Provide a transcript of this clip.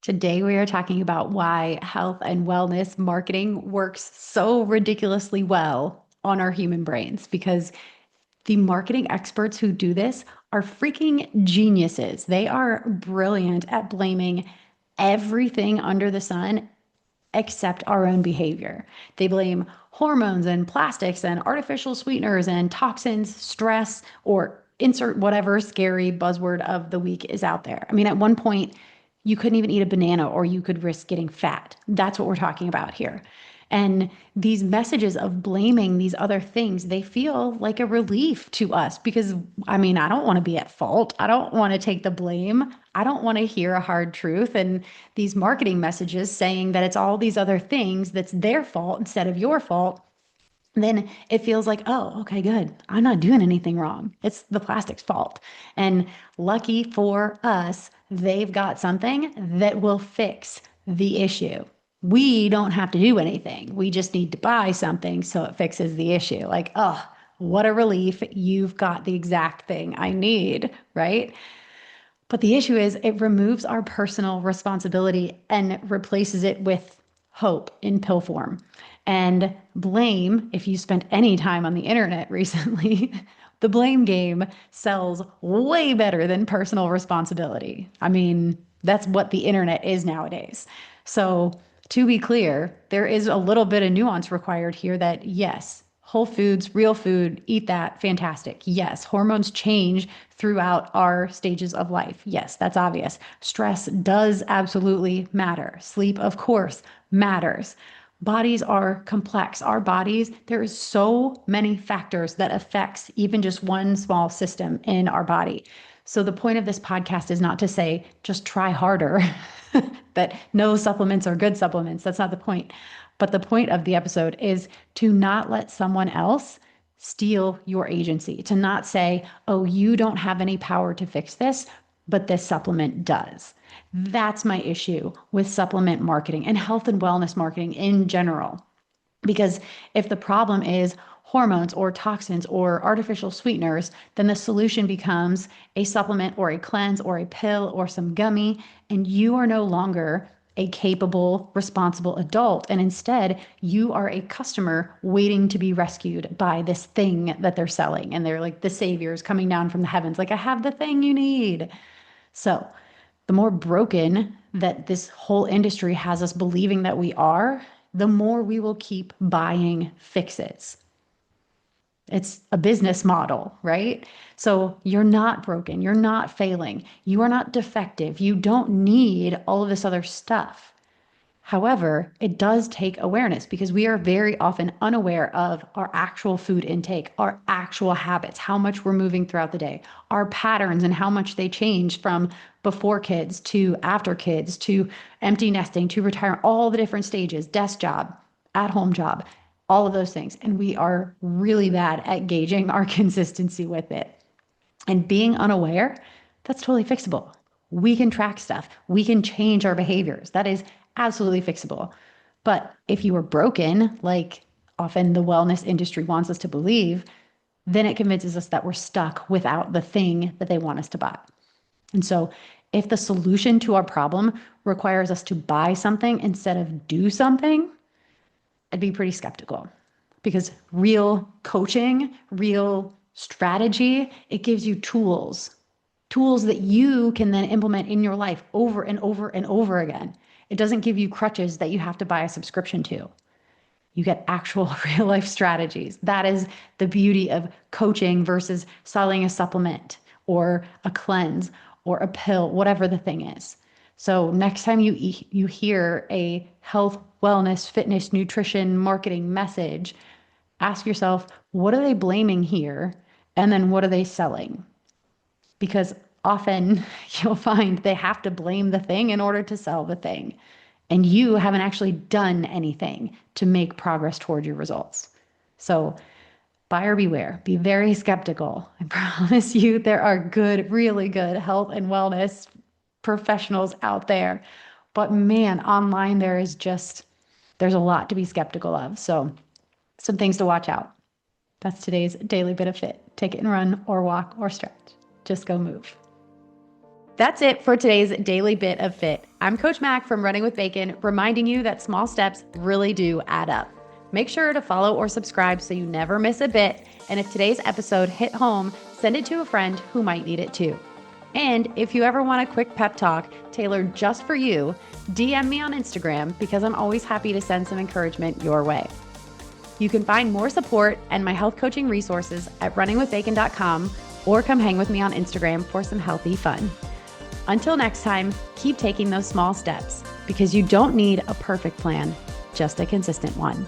Today, we are talking about why health and wellness marketing works so ridiculously well on our human brains because the marketing experts who do this are freaking geniuses. They are brilliant at blaming everything under the sun except our own behavior. They blame hormones and plastics and artificial sweeteners and toxins, stress, or insert whatever scary buzzword of the week is out there. I mean, at one point, you couldn't even eat a banana or you could risk getting fat. That's what we're talking about here. And these messages of blaming these other things, they feel like a relief to us because, I mean, I don't want to be at fault. I don't want to take the blame. I don't want to hear a hard truth. And these marketing messages saying that it's all these other things that's their fault instead of your fault, then it feels like, oh, okay, good. I'm not doing anything wrong. It's the plastic's fault. And lucky for us, they've got something that will fix the issue. We don't have to do anything. We just need to buy something so it fixes the issue. Like, oh, what a relief. You've got the exact thing I need, right? But the issue is it removes our personal responsibility and replaces it with hope in pill form. And blame, if you spent any time on the internet recently, the blame game sells way better than personal responsibility. I mean, that's what the internet is nowadays. So, to be clear, there is a little bit of nuance required here that, yes, whole foods, real food, eat that, fantastic. Yes, hormones change throughout our stages of life. Yes, that's obvious. Stress does absolutely matter. Sleep, of course, matters. Bodies are complex. Our bodies, there is so many factors that affects even just one small system in our body. So the point of this podcast is not to say just try harder, that no supplements are good supplements. That's not the point. But the point of the episode is to not let someone else steal your agency, to not say, oh, you don't have any power to fix this, but this supplement does. That's my issue with supplement marketing and health and wellness marketing in general. Because if the problem is hormones or toxins or artificial sweeteners, then the solution becomes a supplement or a cleanse or a pill or some gummy, and you are no longer a capable, responsible adult. And instead, you are a customer waiting to be rescued by this thing that they're selling. And they're like the saviors coming down from the heavens, like, I have the thing you need. So, the more broken that this whole industry has us believing that we are, the more we will keep buying fixes. It's a business model, right? So you're not broken. You're not failing. You are not defective. You don't need all of this other stuff. However, it does take awareness because we are very often unaware of our actual food intake, our actual habits, how much we're moving throughout the day, our patterns and how much they change from before kids to after kids to empty nesting to retirement, all the different stages, desk job, at home job, all of those things. And we are really bad at gauging our consistency with it. And being unaware, that's totally fixable. We can track stuff. We can change our behaviors. That is absolutely fixable. But if you are broken, like often the wellness industry wants us to believe, then it convinces us that we're stuck without the thing that they want us to buy. And so if the solution to our problem requires us to buy something instead of do something, I'd be pretty skeptical because real coaching, real strategy, it gives you tools that you can then implement in your life over and over and over again. It doesn't give you crutches that you have to buy a subscription to. You get actual real life strategies. That is the beauty of coaching versus selling a supplement or a cleanse or a pill, whatever the thing is. So next time you hear a health, wellness, fitness, nutrition, marketing message, ask yourself, what are they blaming here? And then what are they selling? Because often you'll find they have to blame the thing in order to sell the thing. And you haven't actually done anything to make progress toward your results. So buyer beware, be very skeptical. I promise you there are good, really good health and wellness professionals out there. But man, online there's a lot to be skeptical of. So some things to watch out. That's today's daily bit of fit. Take it and run or walk or stretch. Just go move. That's it for today's Daily Bit of Fit. I'm Coach Mack from Running with Bacon, reminding you that small steps really do add up. Make sure to follow or subscribe so you never miss a bit. And if today's episode hit home, send it to a friend who might need it too. And if you ever want a quick pep talk tailored just for you, DM me on Instagram because I'm always happy to send some encouragement your way. You can find more support and my health coaching resources at runningwithbacon.com or come hang with me on Instagram for some healthy fun. Until next time, keep taking those small steps because you don't need a perfect plan, just a consistent one.